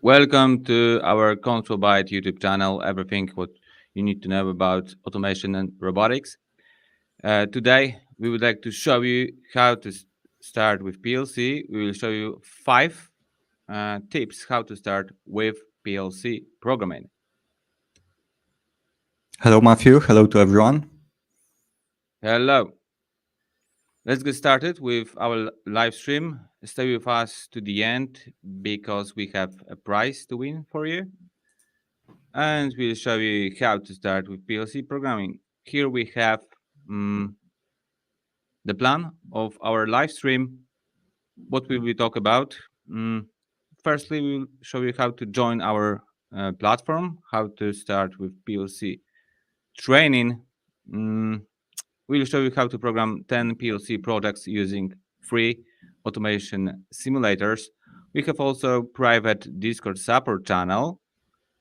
Welcome to our Control Byte YouTube channel, everything what you need to know about automation and robotics. Today, we would like to show you how to start with PLC. We will show you 5 tips how to start with PLC programming. Hello, Matthew. Hello to everyone. Hello. Let's get started with our live stream. Stay with us to the end because we have a prize to win for you. And we'll show you how to start with PLC programming. Here we have the plan of our live stream. What will we talk about? Firstly, we'll show you how to join our platform, how to start with PLC training. We'll show you how to program 10 PLC projects using free automation simulators. We have also private Discord support channel.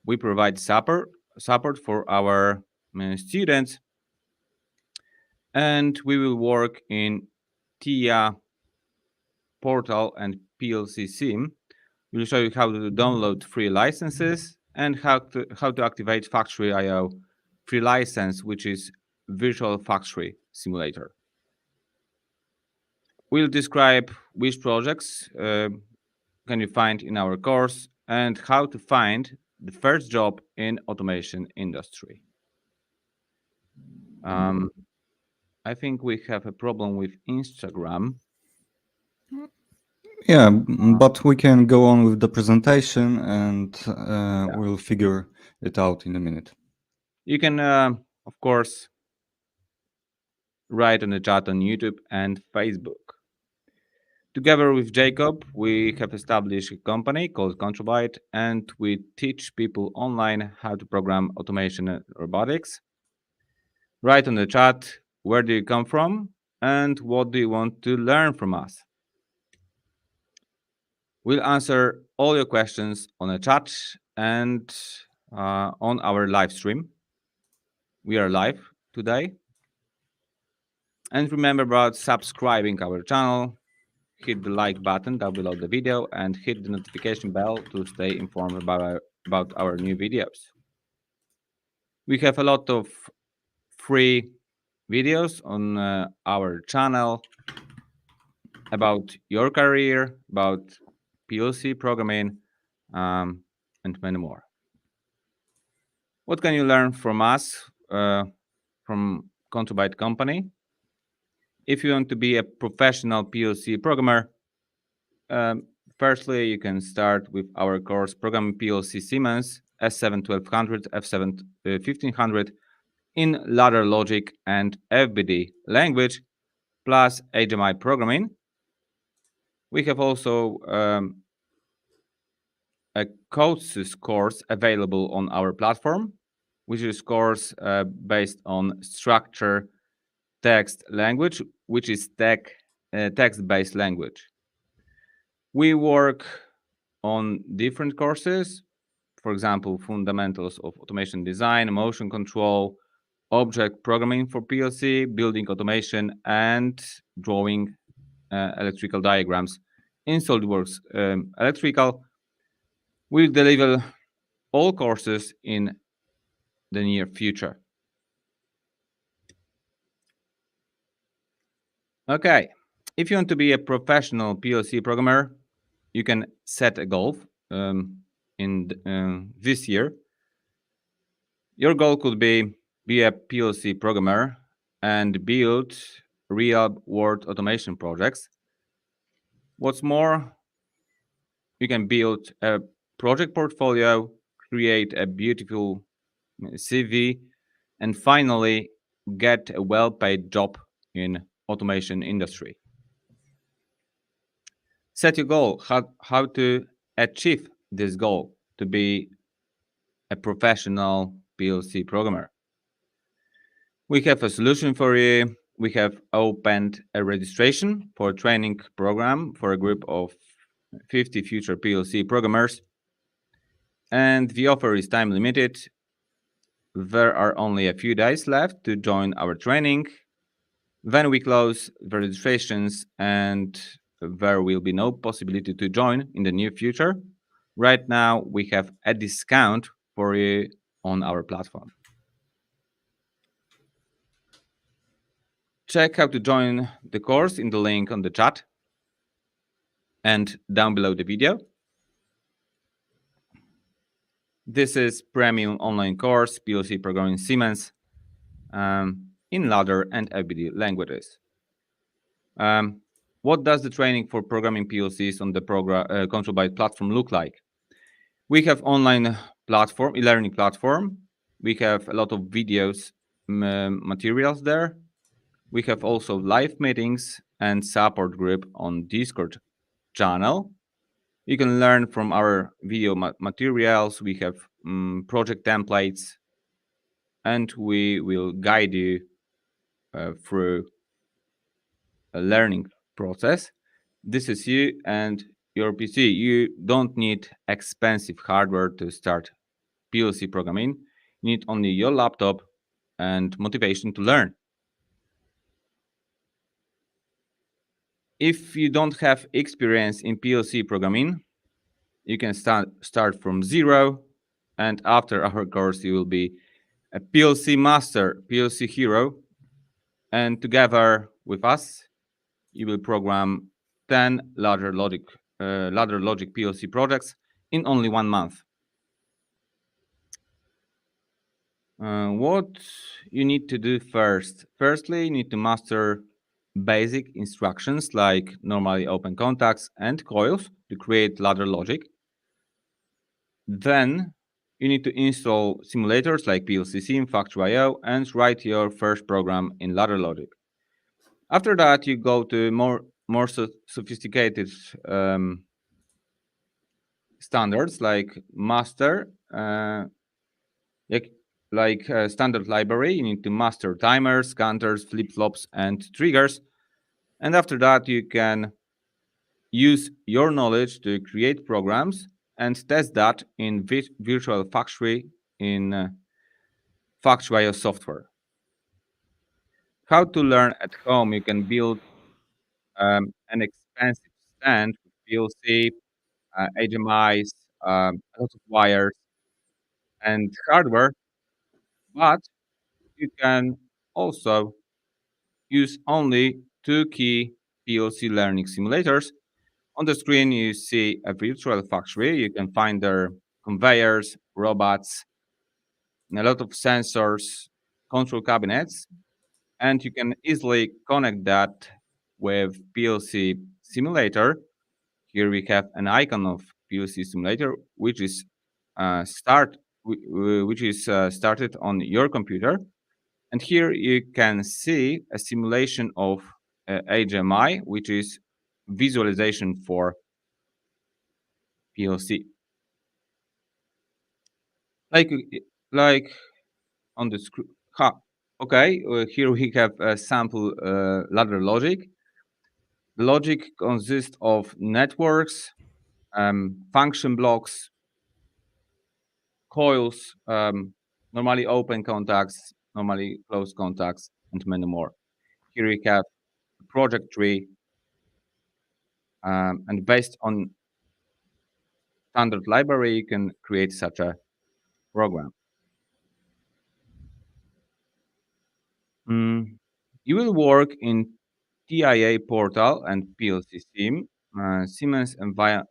We provide support for our students, and we will work in TIA portal and PLC sim. We'll show you how to download free licenses and how to activate Factory IO free license, which is virtual factory simulator. We'll describe which projects can you find in our course and how to find the first job in automation industry. I think we have a problem with Instagram. Yeah, but we can go on with the presentation and we'll figure it out in a minute. You can, of course, write in the chat on YouTube and Facebook. Together with Jacob, we have established a company called ControlByte, and we teach people online how to program automation and robotics. Write on the chat, where do you come from and what do you want to learn from us? We'll answer all your questions on the chat and on our live stream. We are live today. And remember about subscribing our channel. Hit the like button down below the video and hit the notification bell to stay informed about our new videos. We have a lot of free videos on our channel about your career, about PLC programming, and many more. What can you learn from us, from ControlByte company? If you want to be a professional PLC programmer, firstly, you can start with our course Programming PLC Siemens S7 1200, F7 1500 in ladder logic and FBD language, plus HMI programming. We have also a courses course available on our platform, which is course based on structure text language, which is text-based language. We work on different courses, for example, fundamentals of automation design, motion control, object programming for PLC, building automation, and drawing electrical diagrams in SolidWorks Electrical. We'll deliver all courses in the near future. Okay, if you want to be a professional PLC programmer, you can set a goal in this year. Your goal could be a PLC programmer and build real-world automation projects. What's more, you can build a project portfolio, create a beautiful CV, and finally get a well-paid job in automation industry. Set your goal, how to achieve this goal to be a professional PLC programmer. We have a solution for you. We have opened a registration for a training program for a group of 50 future PLC programmers. And the offer is time limited. There are only a few days left to join our training. Then we close the registrations and there will be no possibility to join in the near future. Right now, we have a discount for you on our platform. Check how to join the course in the link on the chat and down below the video. This is premium online course, PLC programming Siemens, in ladder and FBD languages. What does the training for programming PLCs on the Control Byte platform look like? We have online platform, e-learning platform. We have a lot of videos, materials there. We have also live meetings and support group on Discord channel. You can learn from our video materials. We have project templates, and we will guide you through a learning process. This is you and your PC. You don't need expensive hardware to start PLC programming. You need only your laptop and motivation to learn. If you don't have experience in PLC programming, you can start from zero, and after our course, you will be a PLC master, PLC hero, and together with us, you will program 10 ladder logic PLC projects in only 1 month. What you need to do first? Firstly, you need to master basic instructions like normally open contacts and coils to create ladder logic. Then you need to install simulators like PLC Sim, Factory.io, and write your first program in ladder logic. After that, you go to more sophisticated standards like master, standard library. You need to master timers, counters, flip-flops, and triggers. And after that, you can use your knowledge to create programs and test that in virtual factory in Factory.io software. How to learn at home? You can build an expensive stand with PLC, HMIs, a lot of wires, and hardware, but you can also use only 2 key PLC learning simulators. On the screen, you see a virtual factory. You can find there conveyors, robots, and a lot of sensors, control cabinets, and you can easily connect that with PLC simulator. Here we have an icon of PLC simulator, which is started on your computer. And here you can see a simulation of HMI, which is visualization for PLC. Like on the screen. Okay, here we have a sample ladder logic. The logic consists of networks, function blocks, coils, normally open contacts, normally closed contacts, and many more. Here we have a project tree, and based on standard library, you can create such a program. You will work in TIA portal and PLC Sim. Siemens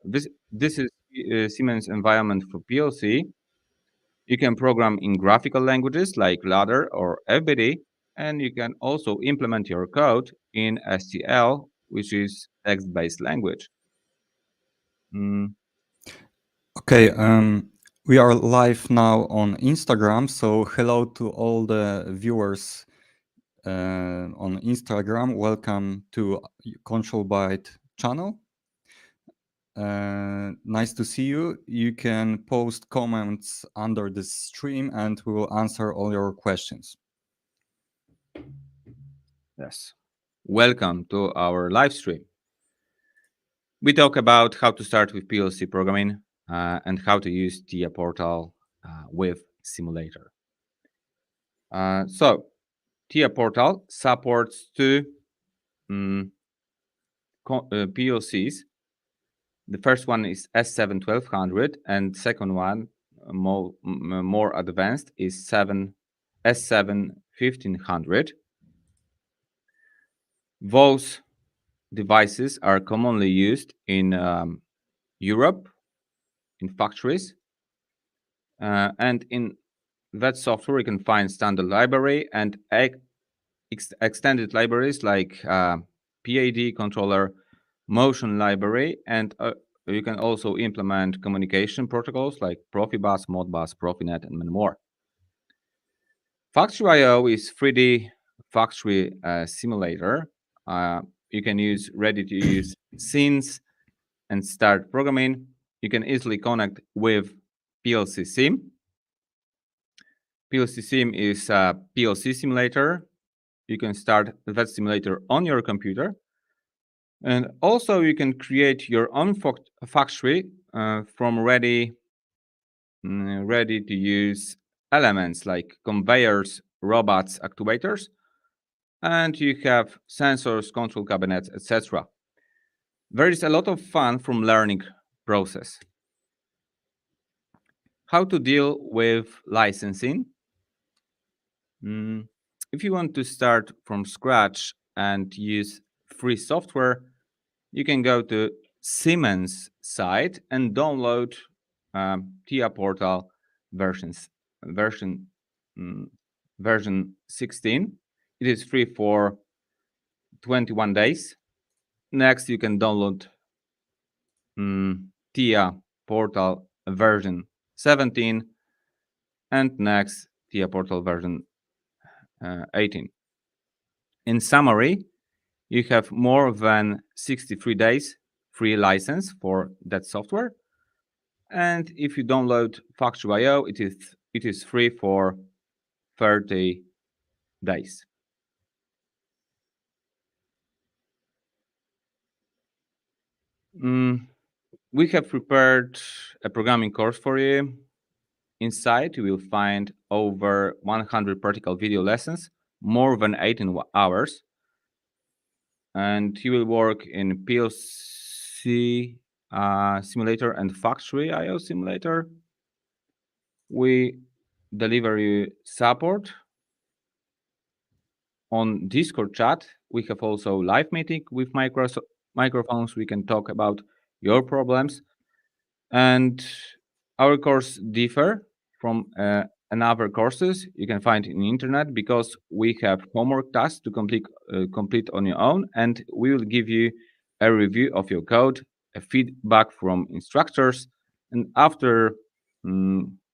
this is Siemens environment for PLC. You can program in graphical languages like ladder or FBD, and you can also implement your code in STL, which is text-based language. Okay, we are live now on Instagram, so hello to all the viewers on Instagram. Welcome to Control Byte channel. Nice to see you. You can post comments under this stream and we will answer all your questions. Yes. Welcome to our live stream. We talk about how to start with PLC programming and how to use TIA portal with simulator. So TIA portal supports 2 PLCs. The first one is S7 1200, and second one, more advanced, is S7 1500. Those devices are commonly used in Europe, in factories, and in that software you can find standard library and extended libraries like PID controller, motion library, and you can also implement communication protocols like Profibus, Modbus, Profinet, and many more. Factory IO is 3D factory simulator. You can use ready-to-use scenes and start programming. You can easily connect with PLC Sim. PLC Sim is a PLC simulator. You can start that simulator on your computer. And also you can create your own factory from ready to use elements like conveyors, robots, actuators, and you have sensors, control cabinets, etc. There is a lot of fun from learning process. How to deal with licensing? If you want to start from scratch and use free software, you can go to Siemens site and download TIA Portal version 16. It is free for 21 days. Next, you can download TIA Portal version 17, and next TIA Portal version 18. In summary, you have more than 63 days free license for that software. And if you download Factory.io, it is free for 30 days. We have prepared a programming course for you. Inside, you will find over 100 practical video lessons, more than 18 hours. And you will work in PLC simulator and Factory IO simulator. We deliver you support on Discord chat. We have also live meeting with microphones. We can talk about your problems, and our course differ from another courses you can find in the internet because we have homework tasks to complete on your own, and we will give you a review of your code, a feedback from instructors, and after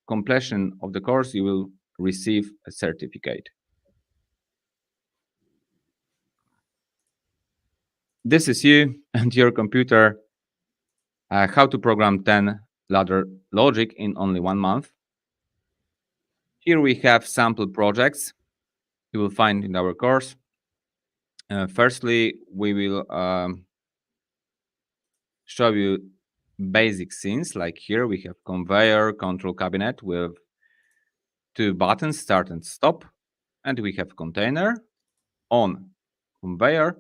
completion of the course you will receive a certificate. This is you and your computer, how to program 10 ladder logic in only 1 month. Here we have sample projects you will find in our course. Firstly, we will show you basic scenes, like here we have conveyor control cabinet with 2 buttons, start and stop, and we have container on conveyor.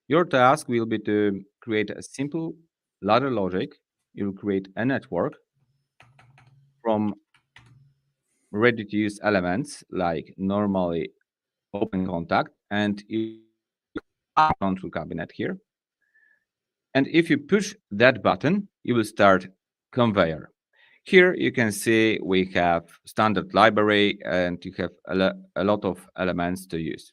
Your task will be to create a simple ladder logic. You will create a network from ready-to-use elements like normally open contact, and control cabinet here. And if you push that button, you will start conveyor. Here you can see we have standard library and you have a lot of elements to use.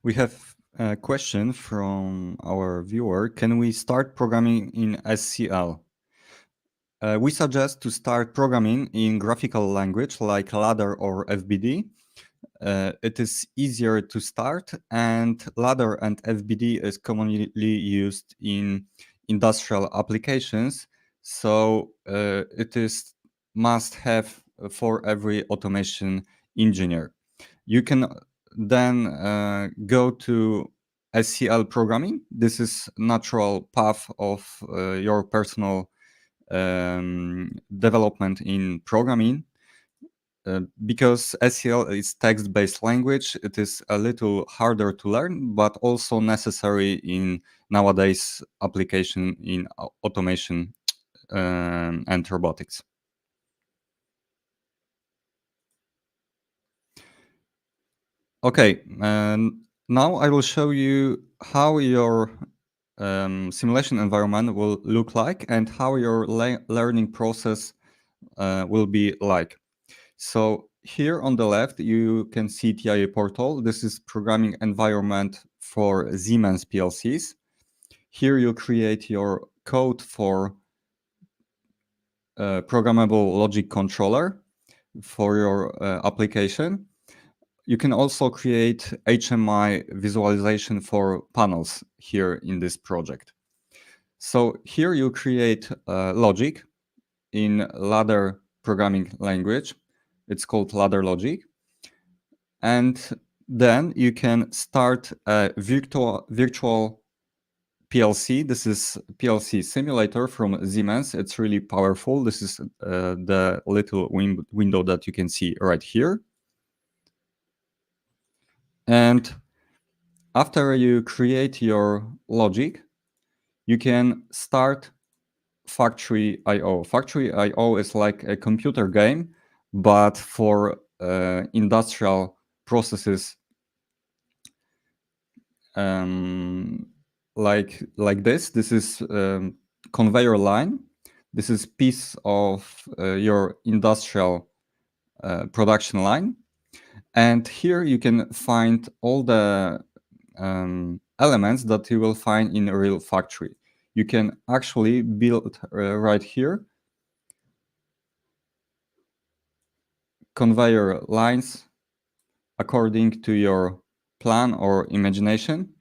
We have a question from our viewer. Can we start programming in SCL? We suggest to start programming in graphical language like ladder or FBD. It is easier to start, and ladder and FBD is commonly used in industrial applications, so it is must have for every automation engineer. You can then go to SCL programming. This is natural path of your personal development in programming. Because SEL is text-based language, it is a little harder to learn, but also necessary in nowadays application in automation and robotics. Okay, now I will show you how your simulation environment will look like and how your learning process will be like. So here on the left, you can see TIA portal. This is programming environment for Siemens PLCs. Here you create your code for programmable logic controller for your application. You can also create HMI visualization for panels here in this project. So here you create logic in ladder programming language. It's called ladder logic. And then you can start a virtual PLC. This is PLC simulator from Siemens. It's really powerful. This is the little window that you can see right here. And after you create your logic, you can start Factory IO. Factory IO is like a computer game, but for industrial processes like this. This is conveyor line. This is piece of your industrial production line. And here you can find all the elements that you will find in a real factory. You can actually build right here conveyor lines according to your plan or imagination.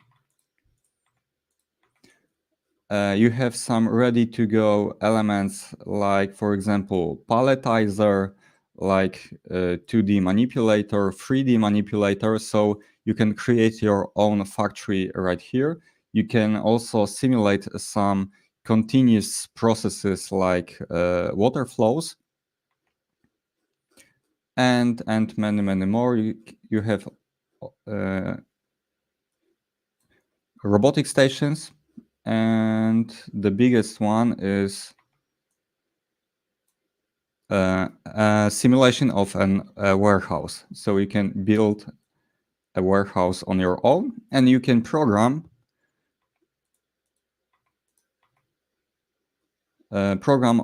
You have some ready-to-go elements like, for example, palletizer, like 2D manipulator, 3D manipulator. So you can create your own factory right here. You can also simulate some continuous processes like water flows and many more. You have robotic stations, and the biggest one is a simulation of a warehouse. So you can build a warehouse on your own, and you can program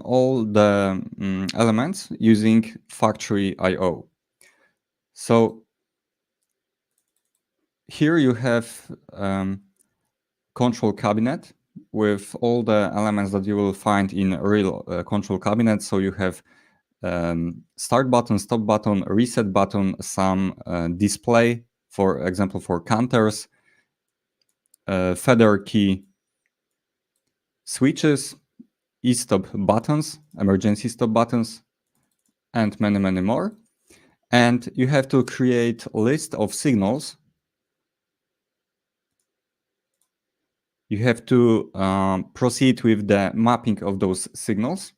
all the elements using Factory IO. So here you have control cabinet with all the elements that you will find in a real control cabinet. So you have start button, stop button, reset button, some display, for example, for counters, feather key switches, e-stop buttons, emergency stop buttons, and many more. And you have to create a list of signals. You have to proceed with the mapping of those signals.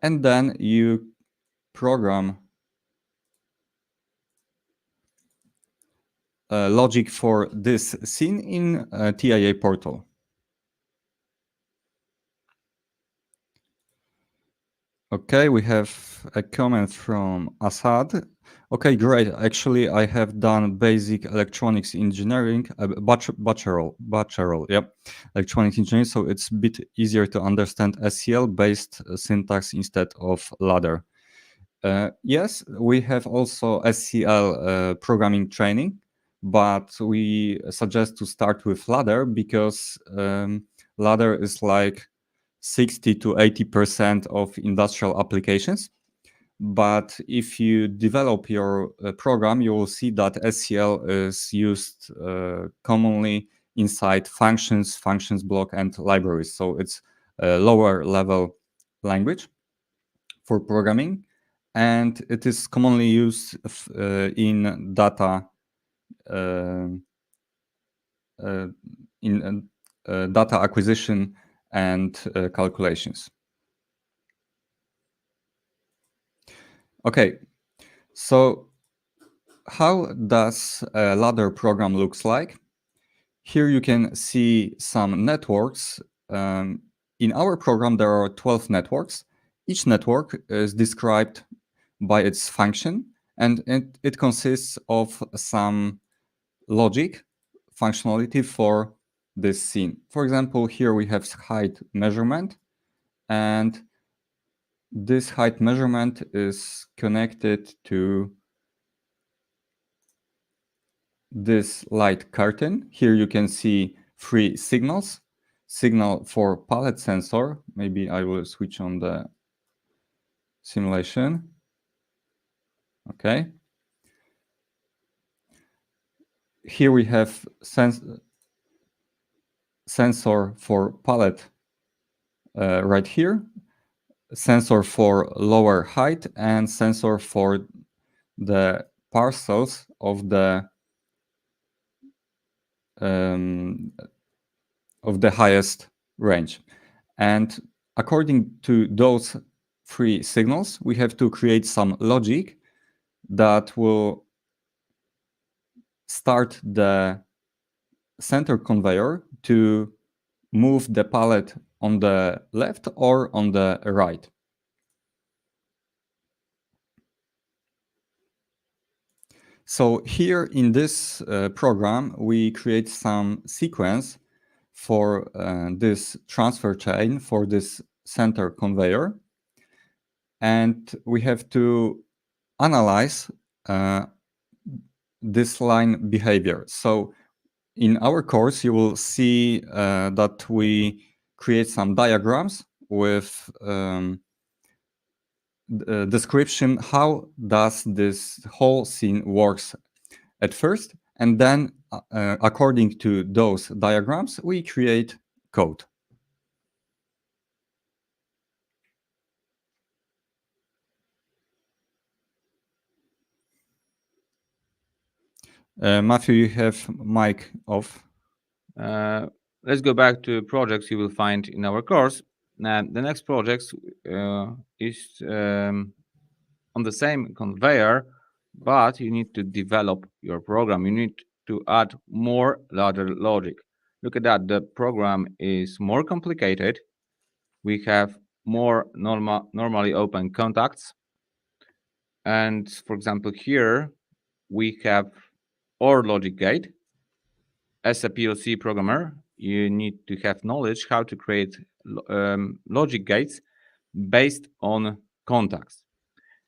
And then you program logic for this scene in TIA portal. Okay, we have a comment from Assad. Okay, great. Actually, I have done basic electronics engineering, bachelor, yep, electronics engineering. So it's a bit easier to understand SEL-based syntax instead of ladder. Yes, we have also SEL programming training, but we suggest to start with ladder because ladder is like 60 to 80% of industrial applications. But if you develop your program, you will see that SEL is used commonly inside functions block, and libraries. So it's a lower level language for programming, and it is commonly used in data data acquisition and calculations. Okay, so how does a ladder program looks like? Here you can see some networks. In our program, there are 12 networks. Each network is described by its function, and it consists of some logic functionality for this scene. For example, here we have height measurement, and this height measurement is connected to this light curtain. Here you can see three signals. Signal for pallet sensor. Maybe I will switch on the simulation. Okay. Here we have sensor for pallet right here, sensor for lower height, and sensor for the parcels of the highest range. And according to those three signals, we have to create some logic that will start the center conveyor to move the pallet on the left or on the right. So here in this program, we create some sequence for this transfer chain for this center conveyor. And we have to analyze this line behavior. So in our course, you will see that we create some diagrams with description how does this whole scene works at first, and then according to those diagrams, we create code. Matthew, you have mic off. Let's go back to projects you will find in our course. Now, the next project is on the same conveyor, but you need to develop your program. You need to add more ladder logic. Look at that. The program is more complicated. We have more normally open contacts. And for example, here we have OR logic gate. As a PLC programmer, you need to have knowledge how to create logic gates based on contacts.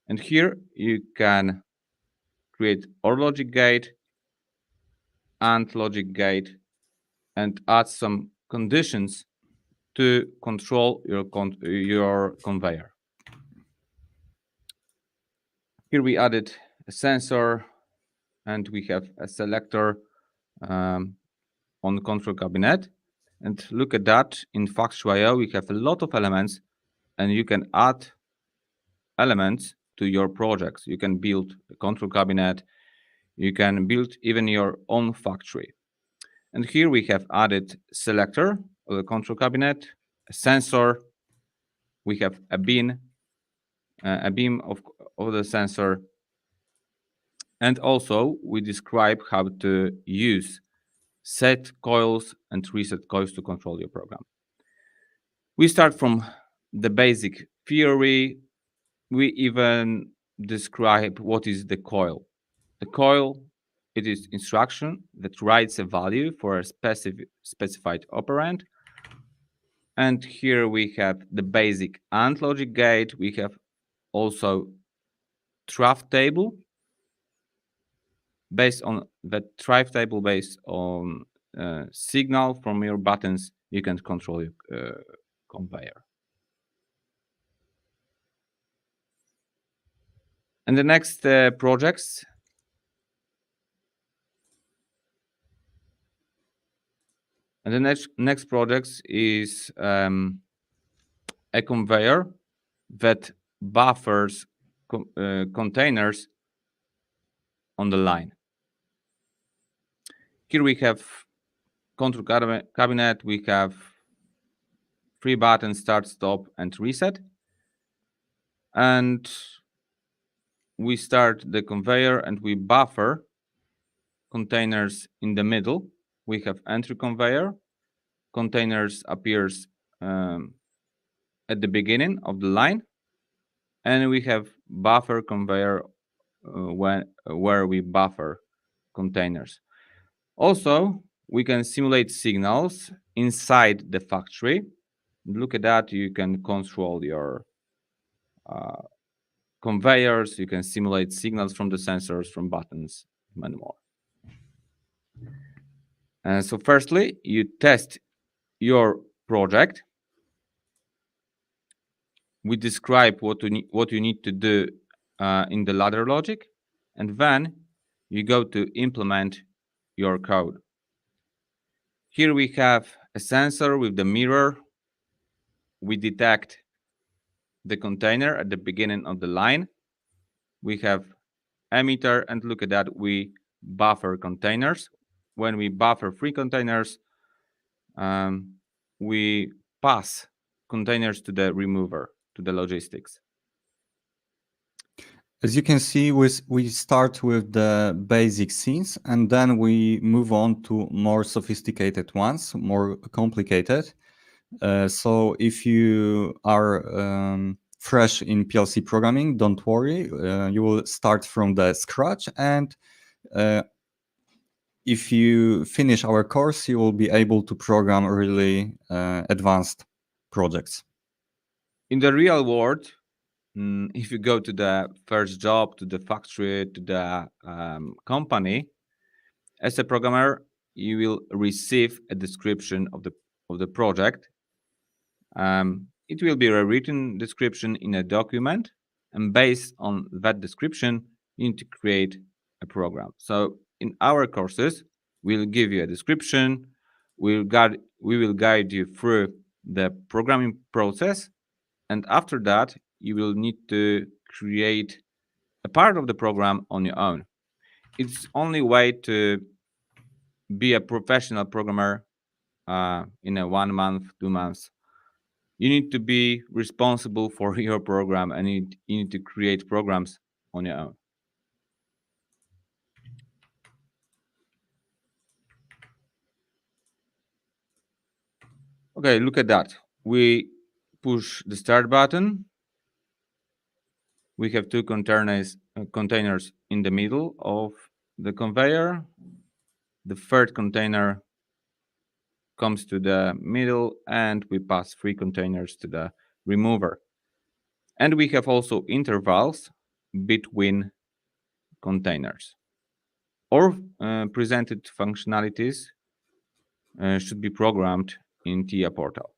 And here you can create OR logic gate, AND logic gate, and add some conditions to control your conveyor. Here we added a sensor, and we have a selector on the control cabinet. And look at that, in Factory.io, we have a lot of elements, and you can add elements to your projects. You can build a control cabinet. You can build even your own factory. And here we have added selector of the control cabinet, a sensor. We have a beam of the sensor. And also we describe how to use set coils and reset coils to control your program. We start from the basic theory. We even describe what is the coil. The coil, it is instruction that writes a value for a specified operand. And here we have the basic AND logic gate. We have also trough table based on the trough table based on signal from your buttons. You can control your conveyor. And the next projects. And the next projects is a conveyor that buffers containers on the line. Here we have control cabinet. We have three buttons: start, stop, and reset. And we start the conveyor and we buffer containers in the middle. We have entry conveyor. Containers appears at the beginning of the line, and we have buffer conveyor where we buffer containers. Also, we can simulate signals inside the factory. Look at that. You can control your conveyors. You can simulate signals from the sensors, from buttons, and more. So firstly, you test your project. We describe what you need to do in the ladder logic, and then you go to implement your code. Here we have a sensor with the mirror. We detect the container at the beginning of the line. We have emitter, and look at that, we buffer containers. When we buffer three containers, we pass containers to the remover, to the logistics. As you can see, we start with the basic scenes and then we move on to more sophisticated ones, more complicated. So if you are fresh in PLC programming, don't worry, you will start from the scratch, and if you finish our course, you will be able to program really advanced projects. In the real world, if you go to the first job, to the factory, to the company, as a programmer, you will receive a description of the project. It will be a written description in a document, and based on that description, you need to create a program. So in our courses, we'll give you a description. We will guide you through the programming process, and after that, you will need to create a part of the program on your own. It's only way to be a professional programmer in a 1 month, 2 months. You need to be responsible for your program, and you need to create programs on your own. Okay, look at that. We push the start button. We have two containers in the middle of the conveyor. The third container comes to the middle, and we pass three containers to the remover. And we have also intervals between containers. Or presented functionalities should be programmed in TIA portal.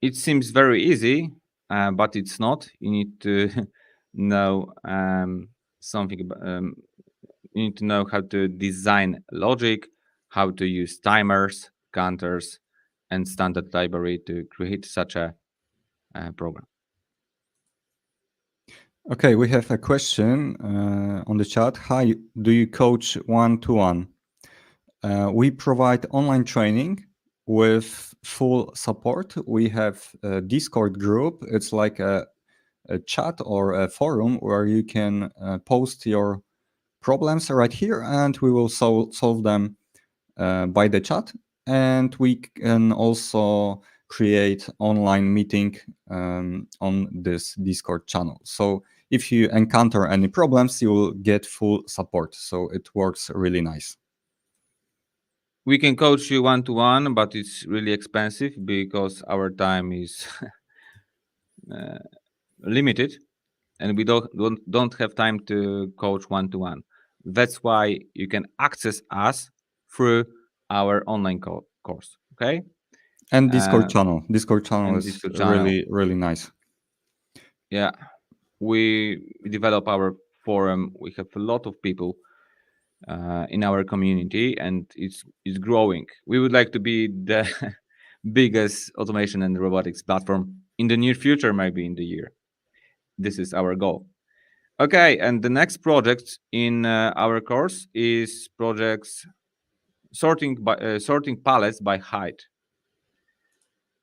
It seems very easy, but it's not. You need to know something about, you need to know how to design logic, how to use timers, counters, and standard library to create such a program. Okay, we have a question on the chat. Hi, do you coach one-to-one? We provide online training with full support. We have a Discord group. It's like a chat or a forum where you can post your problems right here, and we will solve them by the chat. And we can also create online meeting on this Discord channel. So if you encounter any problems, you will get full support. So it works really nice. We can coach you one-to-one, but it's really expensive because our time is limited, and we don't have time to coach one-to-one. That's why you can access us through our online course. Okay. And Discord channel. Discord channel is Discord channel. really nice. Yeah, we develop our forum. We have a lot of people in our community, and it's growing. We would like to be the biggest automation and robotics platform in the near future, maybe in the year. This is our goal. Okay, and the next project in our course is projects sorting pallets by height.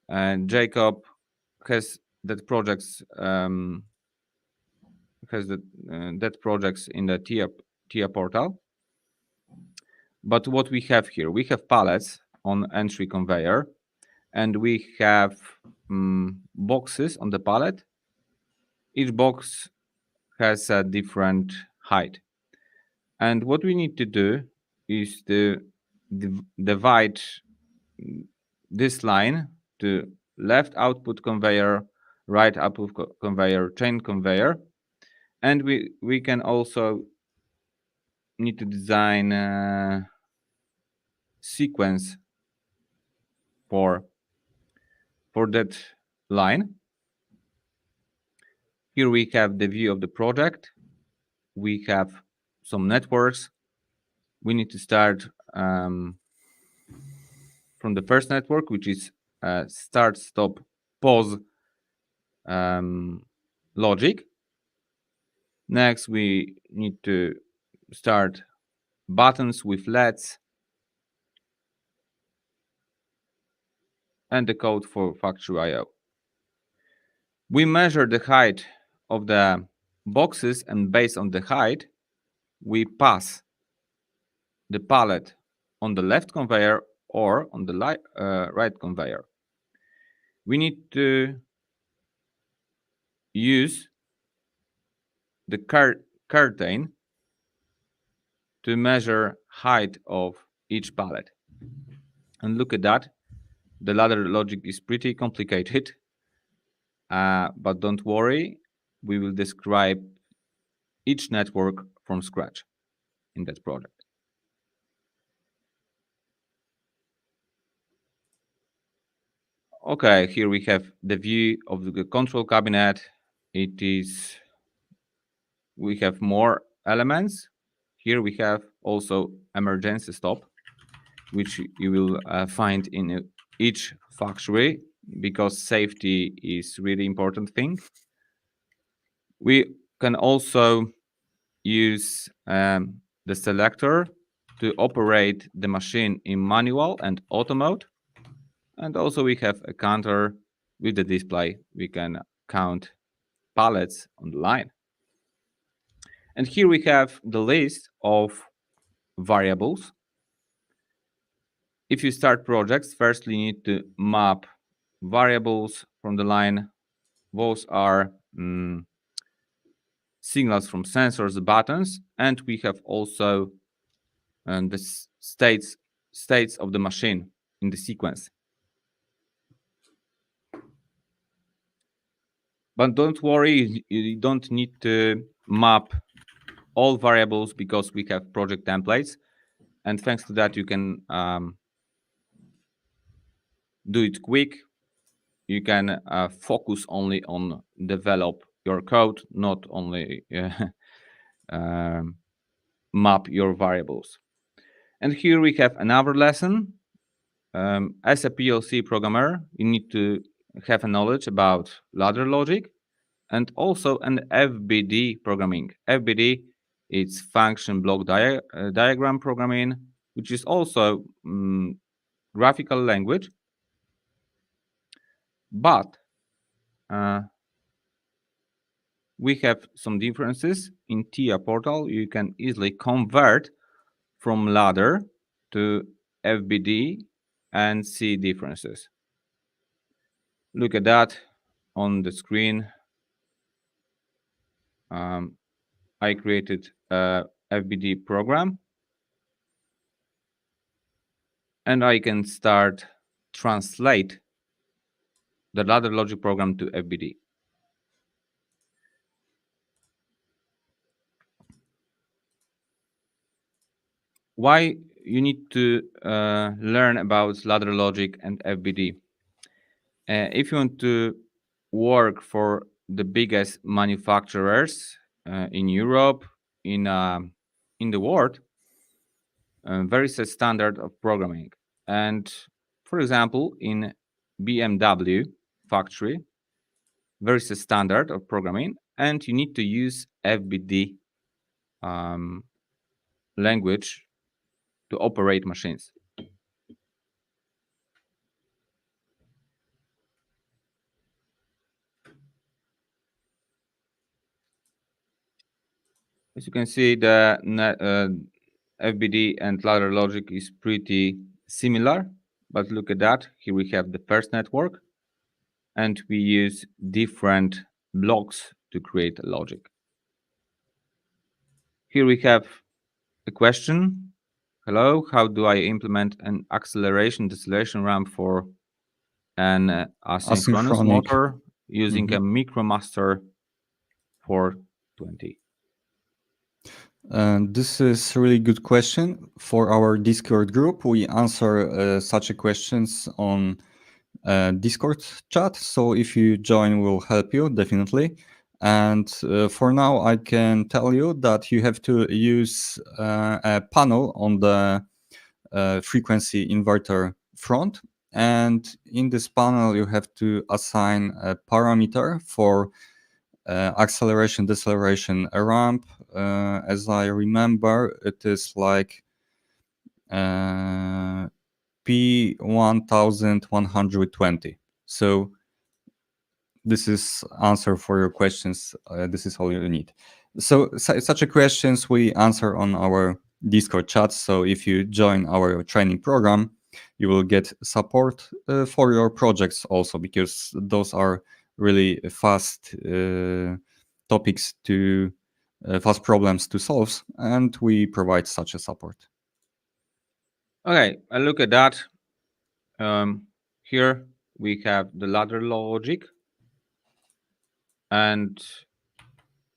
And Jacob has that projects in the TIA portal. But what we have here, we have pallets on entry conveyor, and we have boxes on the pallet. Each box has a different height. And what we need to do is to divide this line to left output conveyor, right output conveyor, chain conveyor. And we can also need to design a sequence for that line. Here we have the view of the project. We have some networks. We need to start from the first network, which is start, stop, pause logic. Next, we need to start buttons with LEDs and the code for factory I/O. We measure the height of the boxes, and based on the height, we pass the pallet on the left conveyor or on the right conveyor. We need to use the curtain to measure height of each pallet. And look at that. The ladder logic is pretty complicated, but don't worry, we will describe each network from scratch in that project. Okay, here we have the view of the control cabinet. We have more elements. Here we have also emergency stop, which you will find in each factory, because safety is really important thing. We can also use the selector to operate the machine in manual and auto mode. And also we have a counter with the display. We can count pallets on the line. And here we have the list of variables. If you start projects, first you need to map variables from the line. Those are signals from sensors, buttons, and we have also the states of the machine in the sequence. But don't worry, you don't need to map all variables, because we have project templates, and thanks to that you can do it quick. You can focus only on develop your code, not only map your variables. And here we have another lesson. As a PLC programmer, you need to have a knowledge about ladder logic and also an FBD programming. FBD is function block diagram programming, which is also graphical language. But we have some differences. In TIA portal, you can easily convert from ladder to FBD and see differences. Look at that on the screen. I created a FBD program, and I can start translate the ladder logic program to FBD. Why you need to learn about ladder logic and FBD? If you want to work for the biggest manufacturers in Europe, in the world, there is a standard of programming. And for example, in BMW factory, there is a standard of programming, and you need to use FBD language to operate machines. As you can see, the FBD and ladder logic is pretty similar, but look at that. Here we have the first network, and we use different blocks to create a logic. Here we have a question. Hello, how do I implement an acceleration deceleration ramp for an asynchronous Asynchronic. motor using a MicroMaster 420? This is a really good question for our Discord group. We answer such questions on Discord chat. So if you join, we'll help you definitely. And for now, I can tell you that you have to use a panel on the frequency inverter front. And in this panel, you have to assign a parameter for acceleration, deceleration, a ramp. As I remember, it is like P1120. So this is answer for your questions. This is all you need. So such a questions we answer on our Discord chat. So if you join our training program, you will get support for your projects also, because those are really fast topics to fast problems to solve, and we provide such a support. Okay, I look at that. Here we have the ladder logic and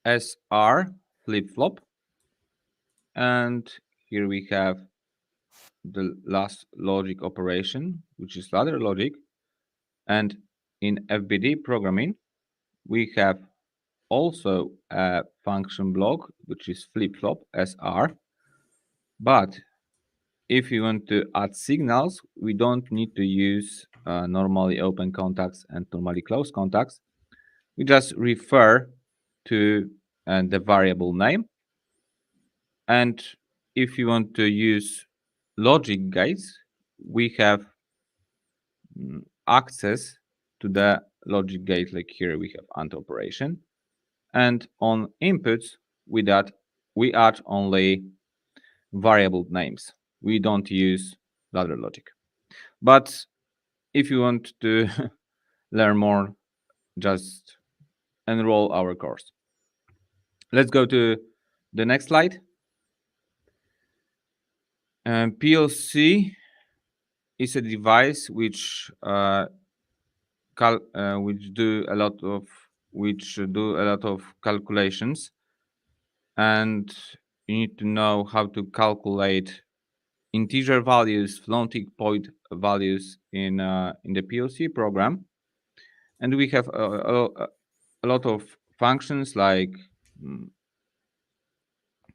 SR flip-flop. And here we have the last logic operation, which is ladder logic. And in FBD programming, we have also a function block, which is flip-flop SR. But if you want to add signals, we don't need to use normally open contacts and normally closed contacts. We just refer to the variable name. And if you want to use logic gates, we have access to the logic gate, like here we have AND operation. And on inputs, we add only variable names. We don't use ladder logic. But if you want to learn more, just enroll our course. Let's go to the next slide. PLC is a device which do a lot of calculations, and you need to know how to calculate integer values, floating point values in the PLC program. And we have a lot of functions like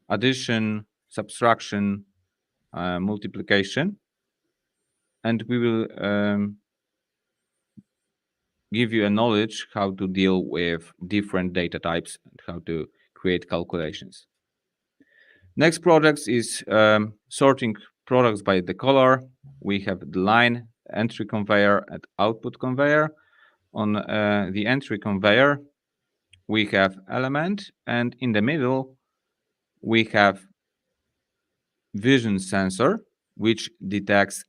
addition, subtraction, multiplication, and we will give you a knowledge how to deal with different data types and how to create calculations. Next project is sorting products by the color. We have the line, entry conveyor, and output conveyor. On the entry conveyor, we have element, and in the middle, we have vision sensor, which detects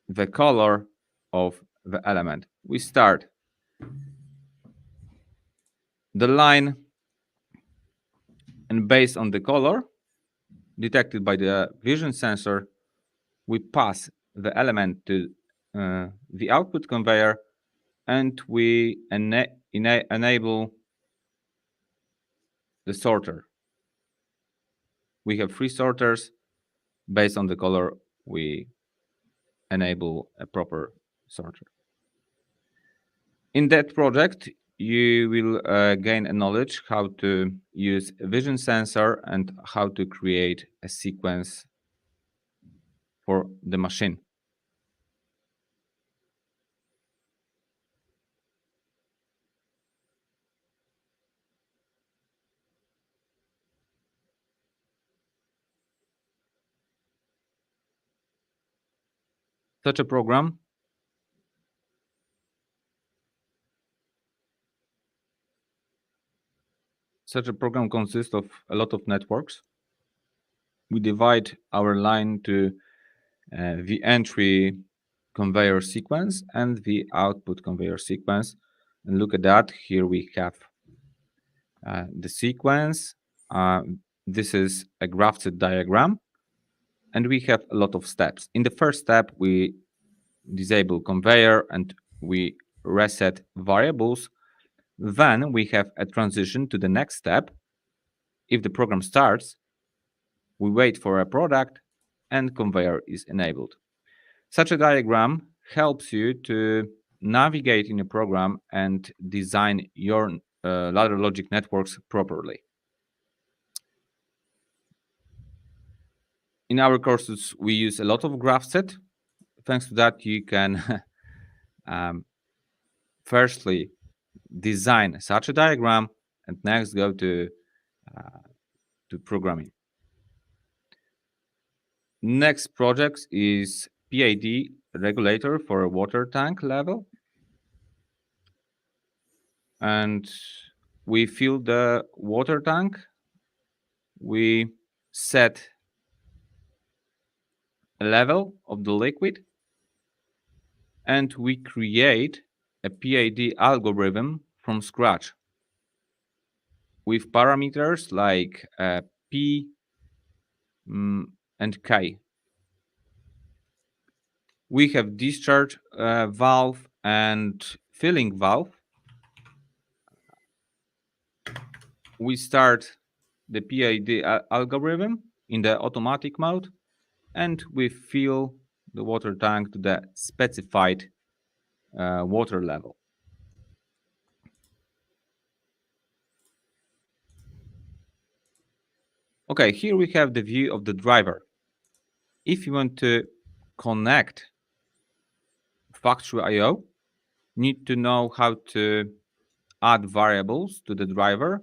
the color of the element. We start the line, and based on the color detected by the vision sensor, we pass the element to the output conveyor, and we enable the sorter. We have 3 sorters. Based on the color, we enable a proper sorter. In that project, you will gain a knowledge how to use a vision sensor and how to create a sequence for the machine. Such a program Such a program consists of a lot of networks. We divide our line to the entry conveyor sequence and the output conveyor sequence. And look at that. Here we have the sequence. This is a graphed diagram, and we have a lot of steps. In the first step, we disable conveyor and we reset variables. Then we have a transition to the next step. If the program starts, we wait for a product and conveyor is enabled. Such a diagram helps you to navigate in a program and design your ladder logic networks properly. In our courses, we use a lot of graph set. Thanks to that, you can firstly design such a diagram and next go to programming. Next project is PID regulator for a water tank level. And we fill the water tank. We set a level of the liquid. And we create a PID algorithm from scratch with parameters like P and K. We have discharge valve and filling valve. We start the PID algorithm in the automatic mode, and we fill the water tank to the specified water level. Okay, here we have the view of the driver. If you want to connect factory I/O, you need to know how to add variables to the driver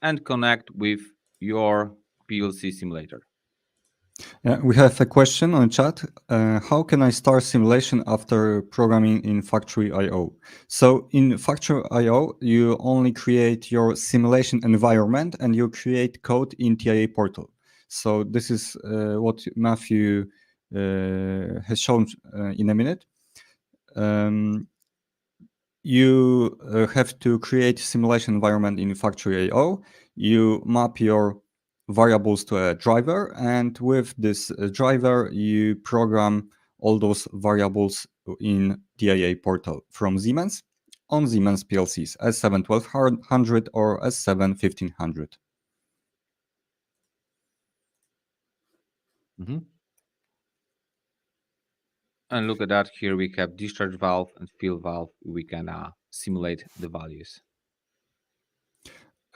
and connect with your PLC simulator. We have a question on chat. How can I start simulation after programming in Factory I/O? So in Factory I/O, you only create your simulation environment and you create code in TIA portal. So this is what Matthew has shown in a minute. You have to create simulation environment in Factory I/O. You map your variables to a driver, and with this driver, you program all those variables in TIA portal from Siemens on Siemens PLCs, S7 1200 or S7 1500. And look at that. Here we have discharge valve and fill valve. We can simulate the values.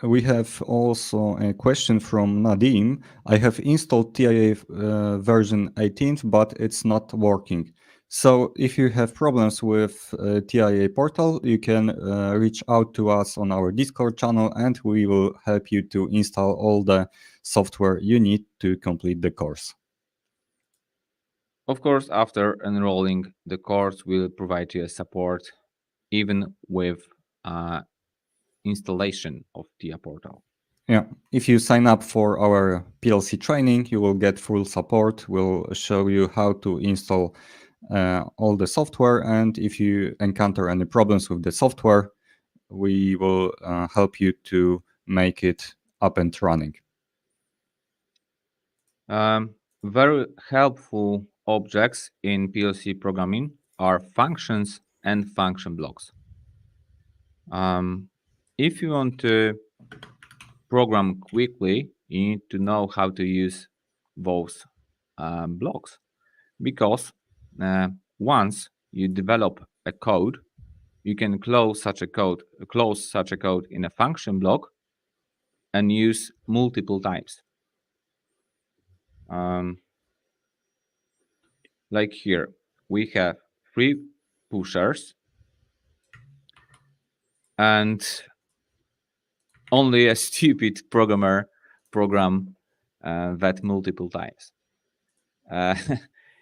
We have also a question from Nadim. I have installed TIA version 18, but it's not working. So if you have problems with TIA portal, you can reach out to us on our Discord channel and we will help you to install all the software you need to complete the course. Of course, after enrolling, the course will provide you a support even with installation of TIA portal. Yeah, if you sign up for our PLC training, you will get full support. We'll show you how to install all the software, and if you encounter any problems with the software, we will help you to make it up and running. Very helpful objects in PLC programming are functions and function blocks. If you want to program quickly, you need to know how to use those blocks, because once you develop a code, you can close such a code in a function block and use multiple times. Like here, we have 3 pushers and only a stupid programmer program that multiple times.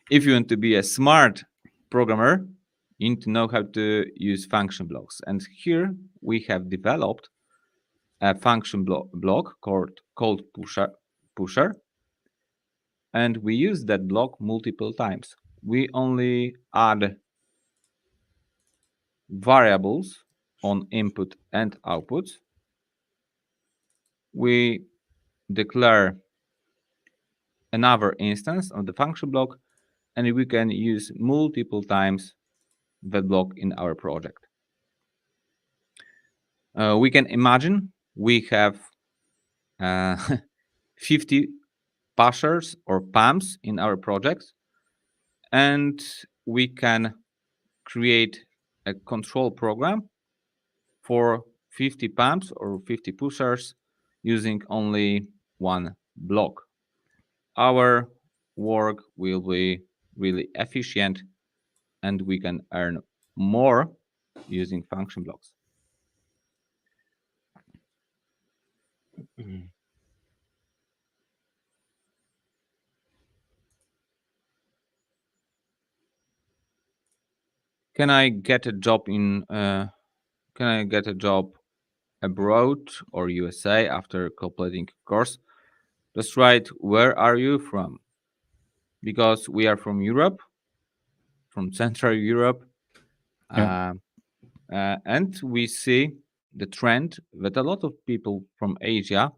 If you want to be a smart programmer, you need to know how to use function blocks. And here we have developed a function block called pusher, and we use that block multiple times. We only add variables on input and outputs. We declare another instance of the function block, and we can use multiple times that block in our project. We can imagine we have 50 pushers or pumps in our project, and we can create a control program for 50 pumps or 50 pushers using only one block. Our work will be really efficient and we can earn more using function blocks. Can I get a job abroad or USA after completing course? That's right. Where are you from? Because we are from Europe, from Central Europe, Yeah. and we see the trend that a lot of people from Asia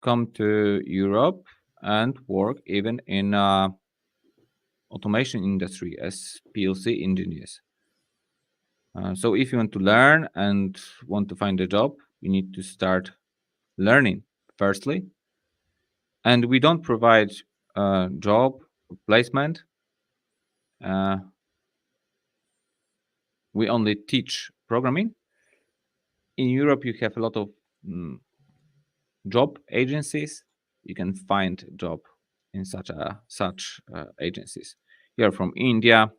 come to Europe and work even in automation industry as PLC engineers. So if you want to learn and want to find a job, you need to start learning firstly. And we don't provide job placement. Uh, we only teach programming. In Europe, you have a lot of job agencies. You can find a job in such agencies. You're from India.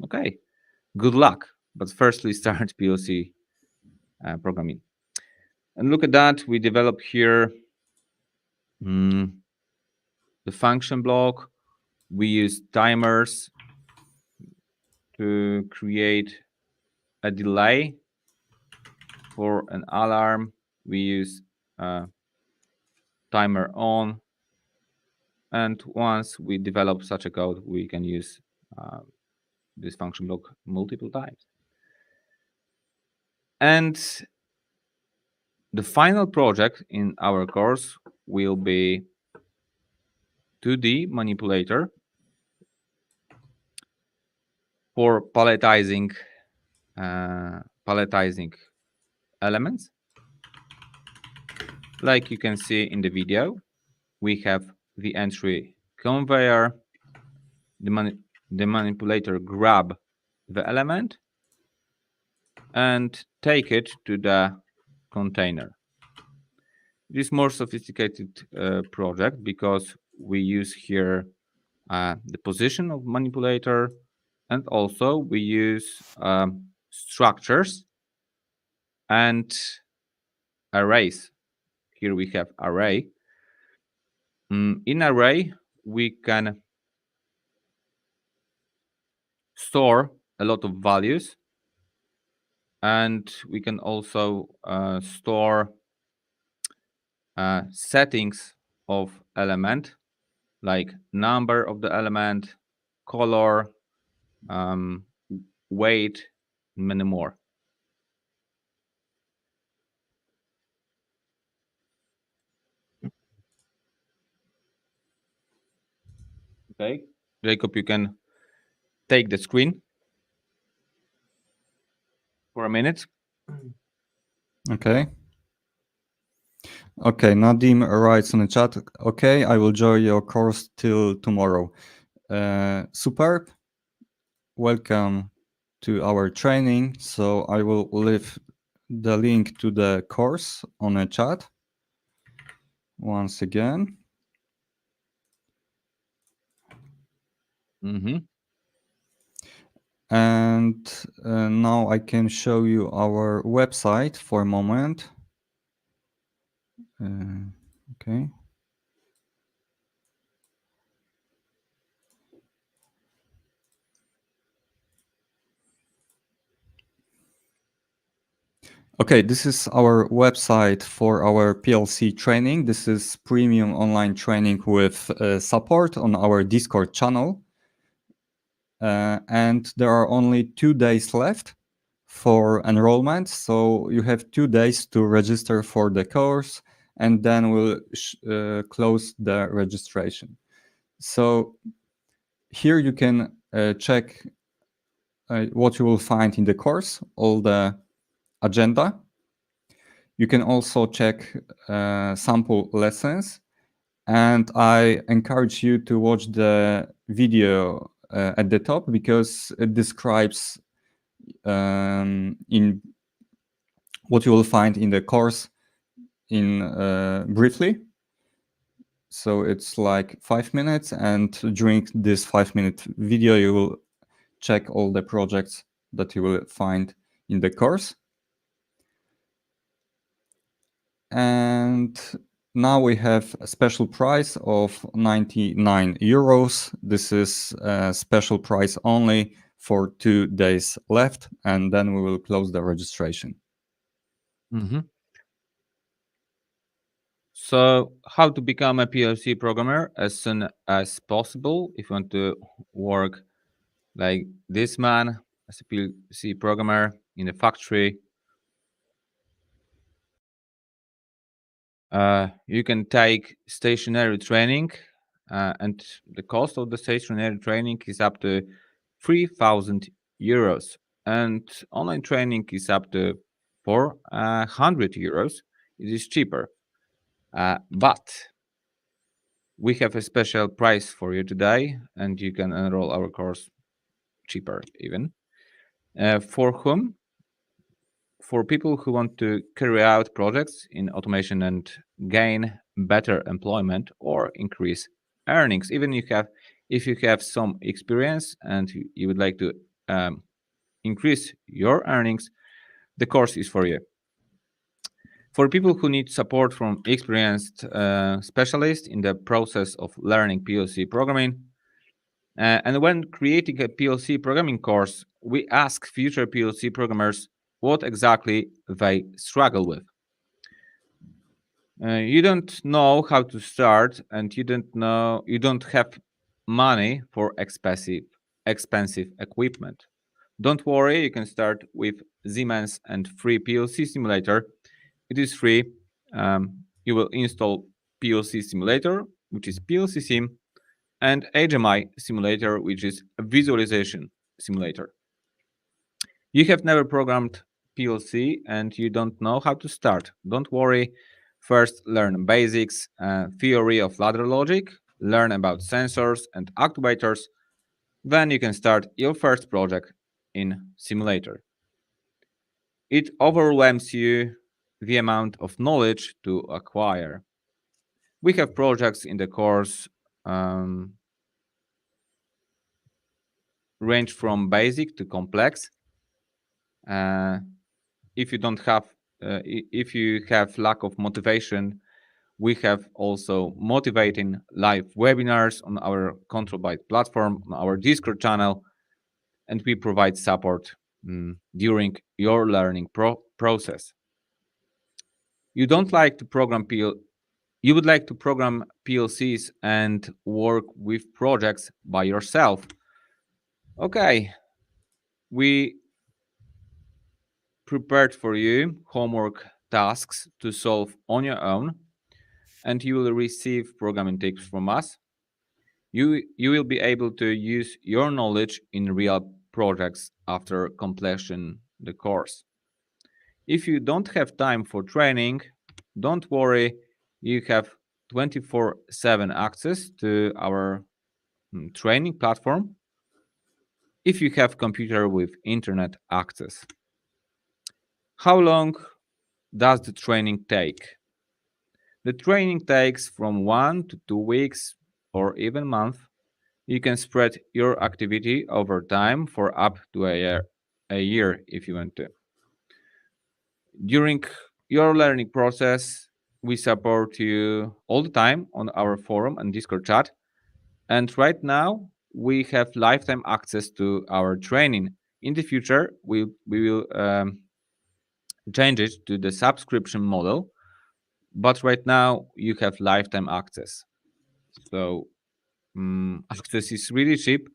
Okay, good luck. But firstly, start PLC programming. And look at that. We develop here the function block. We use timers to create a delay for an alarm. We use timer on. And once we develop such a code, we can use this function block multiple times. And the final project in our course will be 2D manipulator for palletizing elements. Like you can see in the video, we have the entry conveyor. The manipulator grab the element and take it to the container. This more sophisticated project because we use here the position of manipulator, and also we use structures and arrays. Here we have array. In array, we can store a lot of values, and we can also store settings of element, like number of the element, color, weight, and many more. Okay, Jacob, you can take the screen for a minute. Okay. Okay, Nadim writes in the chat, okay, I will join your course till tomorrow. Superb. Welcome to our training. So I will leave the link to the course on the chat once again. And now I can show you our website for a moment. Okay. Okay, this is our website for our PLC training. This is premium online training with support on our Discord channel. And there are only 2 days left for enrollment. So you have 2 days to register for the course, and then we'll close the registration. So here you can check what you will find in the course, all the agenda. You can also check sample lessons, and I encourage you to watch the video at the top because it describes in what you will find in the course in briefly. So it's like 5 minutes, and during this 5-minute video, you will check all the projects that you will find in the course. And now we have a special price of 99 euros. This is a special price only for 2 days left, and then we will close the registration. So, how to become a PLC programmer as soon as possible if you want to work like this man as a PLC programmer in the factory. You can take stationary training, and the cost of the stationary training is up to 3,000 euros, and online training is up to 400 euros. It is cheaper, but we have a special price for you today, and you can enroll our course cheaper even. For whom? For people who want to carry out projects in automation and gain better employment or increase earnings. Even if you have some experience and you would like to increase your earnings, the course is for you. For people who need support from experienced specialists in the process of learning PLC programming, and when creating a PLC programming course, we ask future PLC programmers what exactly they struggle with. You don't know how to start, and you don't have money for expensive equipment. Don't worry, you can start with Siemens and free PLC simulator. It is free. You will install PLC simulator, which is PLC sim, and HMI simulator, which is a visualization simulator. You have never programmed PLC and you don't know how to start. Don't worry. First, learn basics, theory of ladder logic, learn about sensors and actuators. Then you can start your first project in simulator. It overwhelms you the amount of knowledge to acquire. We have projects in the course range from basic to complex. If you don't have, if you have lack of motivation, we have also motivating live webinars on our Control Byte platform, on our Discord channel, and we provide support during your learning process. You don't like to program you would like to program PLCs and work with projects by yourself. Okay, we prepared for you homework tasks to solve on your own, and you will receive programming tips from us. You will be able to use your knowledge in real projects after completion the course. If you don't have time for training, don't worry, you have 24/7 access to our training platform if you have computer with internet access. How long does the training take? The training takes from 1 to 2 weeks or even month. You can spread your activity over time for up to a year if you want to. During your learning process, we support you all the time on our forum and Discord chat. And right now, we have lifetime access to our training. In the future, we will change it to the subscription model, but right now you have lifetime access. So access is really cheap.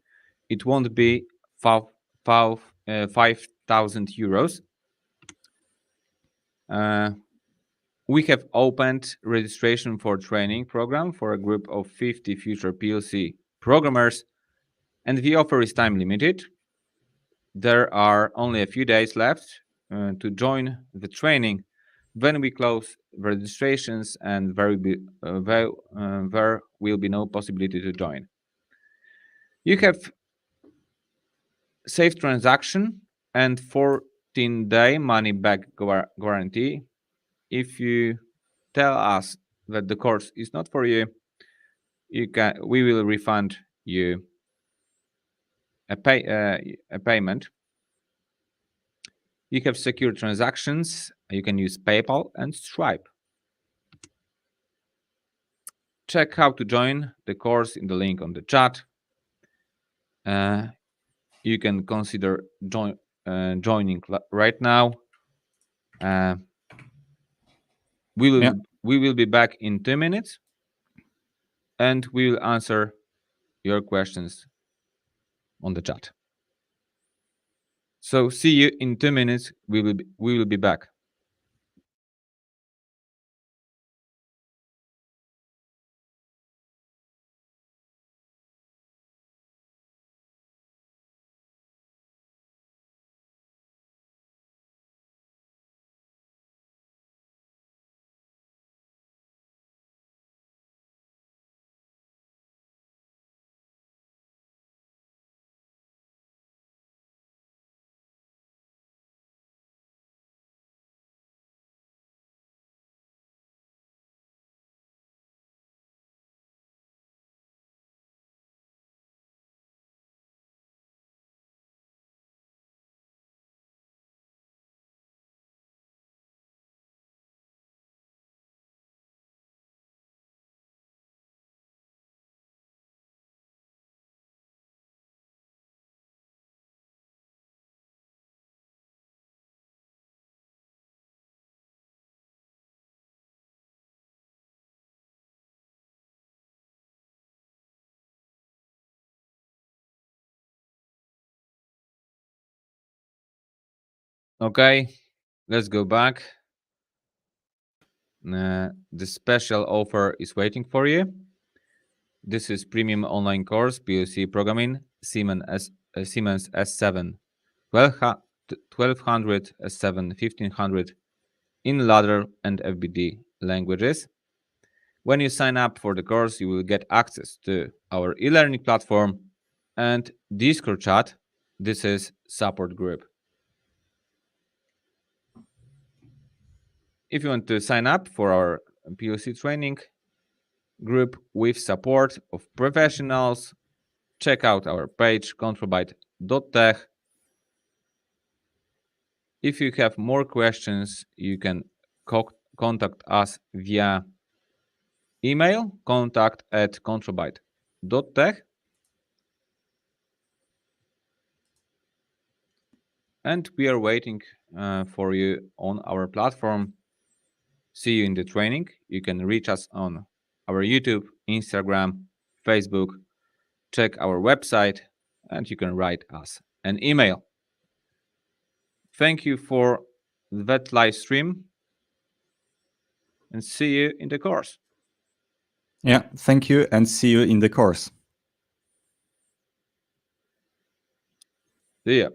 It won't be 5,000 euros. We have opened registration for training program for a group of 50 future PLC programmers, and the offer is time limited. There are only a few days left to join the training. When we close registrations, and there will be no possibility to join. You have safe transaction and 14-day money back guarantee. If you tell us that the course is not for you, we will refund you a payment. You have secure transactions. You can use PayPal and Stripe. Check how to join the course in the link on the chat. You can consider joining right now. We will be back in 2 minutes, and we will answer your questions on the chat. So see you in 2 minutes. We will be back. Okay, let's go back. The special offer is waiting for you. This is premium online course, PLC programming, Siemens S7, 1200, S7, 1500 in ladder and FBD languages. When you sign up for the course, you will get access to our e-learning platform and Discord chat. This is support group. If you want to sign up for our PLC training group with support of professionals, check out our page controlbyte.tech. If you have more questions, you can contact us via email contact@controlbyte.tech. And we are waiting for you on our platform. See you in the training. You can reach us on our YouTube, Instagram, Facebook. Check our website, and you can write us an email. Thank you for that live stream, and see you in the course. Yeah, thank you, and see you in the course. See ya.